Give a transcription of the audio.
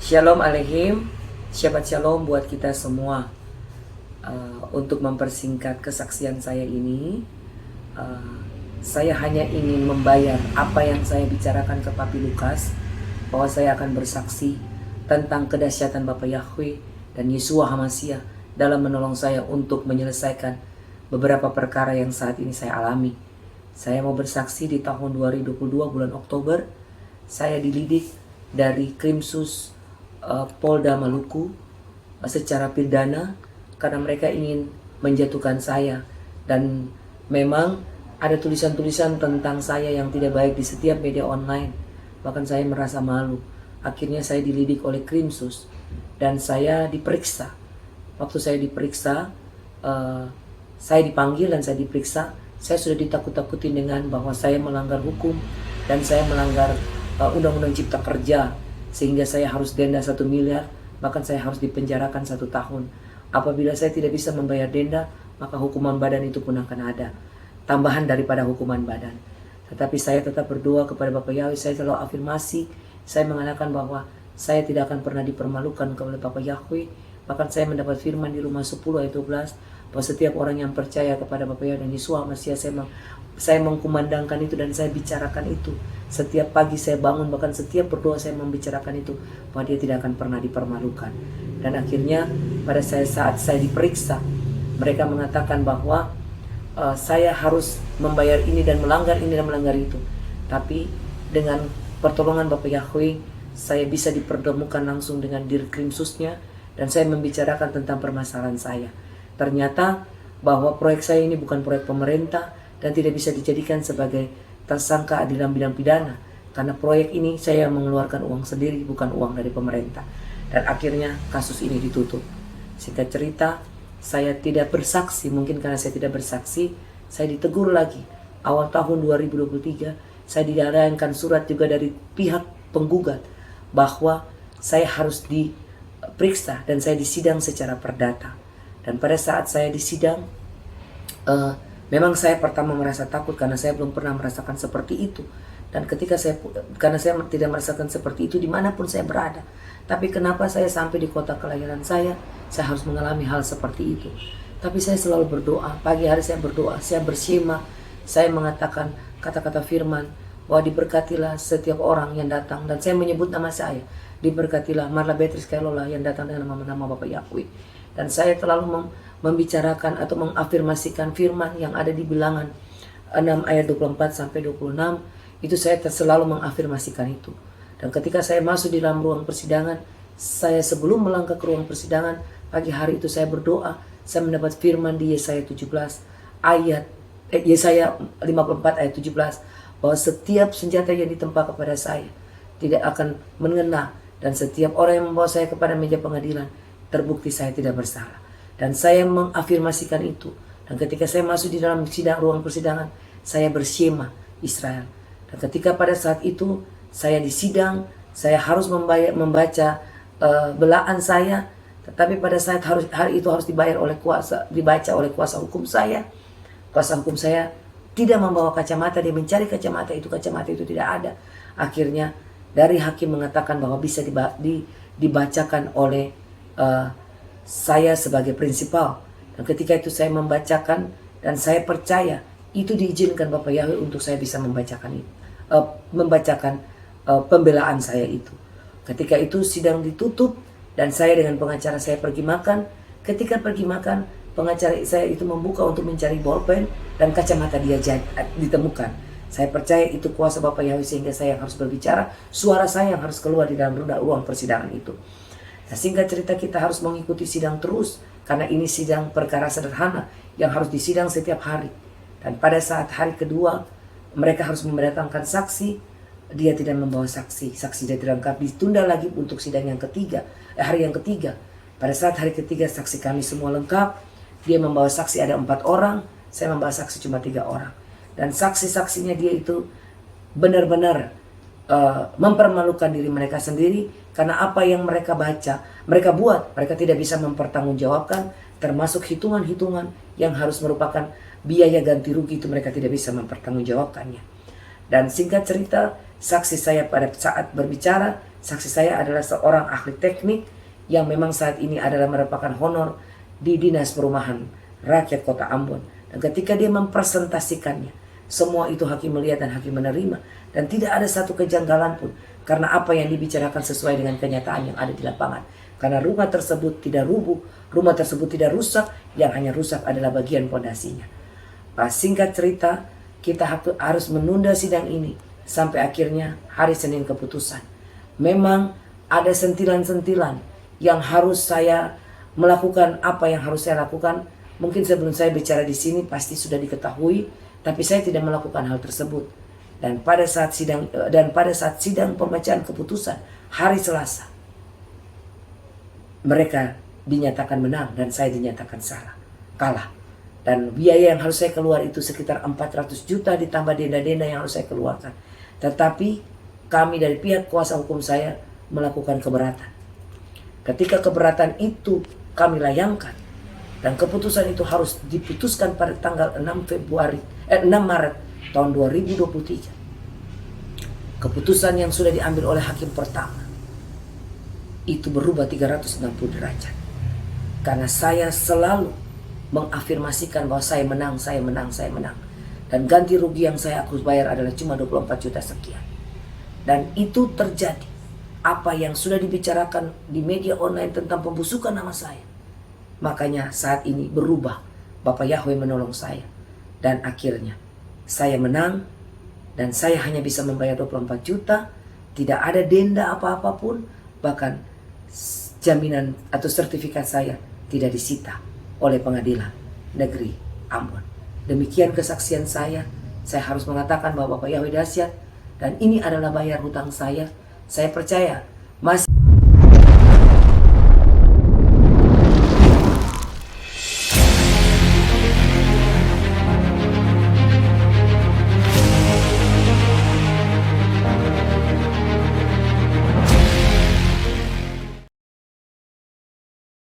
Shalom Aleihim, Shabbat Shalom buat kita semua. Untuk mempersingkat kesaksian saya ini, saya hanya ingin membayar apa yang saya bicarakan ke Papi Lukas, bahwa saya akan bersaksi tentang kedahsyatan Bapa Yahweh dan Yeshua HaMashiach dalam menolong saya untuk menyelesaikan beberapa perkara yang saat ini saya alami. Saya mau bersaksi di tahun 2022 bulan Oktober, saya dilidik dari Krimsus Polda Maluku secara pidana karena mereka ingin menjatuhkan saya, dan memang ada tulisan-tulisan tentang saya yang tidak baik di setiap media online. Bahkan saya merasa malu. Akhirnya saya dilidik oleh Krimsus dan saya diperiksa. Waktu saya diperiksa, saya dipanggil dan saya diperiksa. Saya sudah ditakut-takutin dengan bahwa saya melanggar hukum dan saya melanggar Undang-Undang Cipta Kerja, sehingga saya harus denda 1 miliar, bahkan saya harus dipenjarakan 1 tahun. Apabila saya tidak bisa membayar denda, maka hukuman badan itu pun akan ada, tambahan daripada hukuman badan. Tetapi saya tetap berdoa kepada Bapak Yahweh. Saya selalu afirmasi, saya mengatakan bahwa saya tidak akan pernah dipermalukan oleh Bapak Yahweh. Bahkan saya mendapat firman di Roma 10 ayat 12, bahwa setiap orang yang percaya kepada Bapak Yahweh dan Yeshua HaMashiach, saya mengkumandangkan itu dan saya bicarakan itu. Setiap pagi saya bangun, bahkan setiap berdoa saya membicarakan itu, bahwa dia tidak akan pernah dipermalukan. Dan akhirnya pada saat saya diperiksa, mereka mengatakan bahwa saya harus membayar ini dan melanggar ini dan melanggar itu. Tapi dengan pertolongan Bapak Yahweh, saya bisa dipertemukan langsung dengan Dirkrimsusnya dan saya membicarakan tentang permasalahan saya. Ternyata bahwa proyek saya ini bukan proyek pemerintah dan tidak bisa dijadikan sebagai tersangka di dalam bidang pidana, karena proyek ini saya mengeluarkan uang sendiri, bukan uang dari pemerintah. Dan akhirnya kasus ini ditutup. Singkat cerita, saya tidak bersaksi. Mungkin karena saya tidak bersaksi, saya ditegur lagi. Awal tahun 2023, saya dilayangkan surat juga dari pihak penggugat bahwa saya harus diperiksa dan saya disidang secara perdata. Dan pada saat saya disidang, memang saya pertama merasa takut karena saya belum pernah merasakan seperti itu. Dan karena saya tidak merasakan seperti itu dimanapun saya berada. Tapi kenapa saya sampai di kota kelahiran saya harus mengalami hal seperti itu. Tapi saya selalu berdoa, pagi hari saya berdoa, saya bersyema, saya mengatakan kata-kata firman, bahwa diberkatilah setiap orang yang datang, dan saya menyebut nama saya, diberkatilah Marla Beatrice Kailola yang datang dengan nama Bapak Yahweh. Dan saya terlalu membicarakan atau mengafirmasikan firman yang ada di Bilangan 6 ayat 24 sampai 26. Itu saya selalu mengafirmasikan itu. Dan ketika saya masuk di dalam ruang persidangan, saya sebelum melangkah ke ruang persidangan, pagi hari itu saya berdoa, saya mendapat firman di Yesaya 54 ayat 17, bahwa setiap senjata yang ditempa kepada saya tidak akan mengena, dan setiap orang yang membawa saya kepada meja pengadilan terbukti saya tidak bersalah. Dan saya mengafirmasikan itu. Dan ketika saya masuk di dalam ruang persidangan, saya bersyema Israel. Dan ketika pada saat itu saya disidang, saya harus membaca belaan saya. Tetapi pada saat hari itu harus dibaca oleh kuasa hukum saya. Kuasa hukum saya tidak membawa kacamata, dia mencari kacamata itu tidak ada. Akhirnya dari hakim mengatakan bahwa bisa dibacakan oleh saya sebagai prinsipal. Dan ketika itu saya membacakan dan saya percaya itu diizinkan Bapak Yahweh untuk saya bisa membacakan pembelaan saya itu. Ketika itu sidang ditutup dan saya dengan pengacara saya pergi makan. Ketika pergi makan, pengacara saya itu membuka untuk mencari bolpen dan kacamata dia ditemukan. Saya percaya itu kuasa Bapak Yahweh sehingga saya yang harus berbicara, suara saya yang harus keluar di dalam ruang persidangan itu. Nah, singkat cerita kita harus mengikuti sidang terus karena ini sidang perkara sederhana yang harus disidang setiap hari. Dan pada saat hari kedua mereka harus mendatangkan saksi, dia tidak membawa saksi dia tidak lengkap, ditunda lagi untuk sidang yang ketiga, hari yang ketiga. Pada saat hari ketiga saksi kami semua lengkap, dia membawa saksi ada 4 orang, saya membawa saksi cuma 3 orang. Dan saksi-saksinya dia itu benar-benar mempermalukan diri mereka sendiri, karena apa yang mereka buat, mereka tidak bisa mempertanggungjawabkan, termasuk hitungan-hitungan yang harus merupakan biaya ganti rugi itu mereka tidak bisa mempertanggungjawabkannya. Dan singkat cerita, saksi saya pada saat berbicara, Saksi saya adalah seorang ahli teknik yang memang saat ini adalah merupakan honor di Dinas Perumahan Rakyat Kota Ambon. Dan ketika dia mempresentasikannya, semua itu hakim melihat dan hakim menerima. Dan tidak ada satu kejanggalan pun. Karena apa yang dibicarakan sesuai dengan kenyataan yang ada di lapangan. Karena rumah tersebut tidak rubuh, rumah tersebut tidak rusak, yang hanya rusak adalah bagian pondasinya. Singkat cerita, kita harus menunda sidang ini sampai akhirnya hari Senin keputusan. Memang ada sentilan-sentilan yang harus saya melakukan, apa yang harus saya lakukan. Mungkin sebelum saya bicara di sini pasti sudah diketahui, tapi saya tidak melakukan hal tersebut. Dan pada saat sidang pembacaan keputusan hari Selasa, mereka dinyatakan menang dan saya dinyatakan kalah. Dan biaya yang harus saya keluar itu sekitar 400 juta ditambah denda-denda yang harus saya keluarkan. Tetapi kami dari pihak kuasa hukum saya melakukan keberatan. Ketika keberatan itu kami layangkan dan keputusan itu harus diputuskan pada tanggal 6 Maret tahun 2023. Keputusan yang sudah diambil oleh hakim pertama itu berubah 360 derajat. Karena saya selalu mengafirmasikan bahwa saya menang. Dan ganti rugi yang saya harus bayar adalah cuma 24 juta sekian. Dan itu terjadi. Apa yang sudah dibicarakan di media online tentang pembusukan nama saya. Makanya saat ini berubah. Bapak Yahweh menolong saya. Dan akhirnya saya menang. Dan saya hanya bisa membayar 24 juta. Tidak ada denda apa-apapun. Bahkan jaminan atau sertifikat saya tidak disita oleh pengadilan negeri Ambon. Demikian kesaksian saya. Saya harus mengatakan bahwa Bapak Yahweh dahsyat. Dan ini adalah bayar hutang saya. Saya percaya masih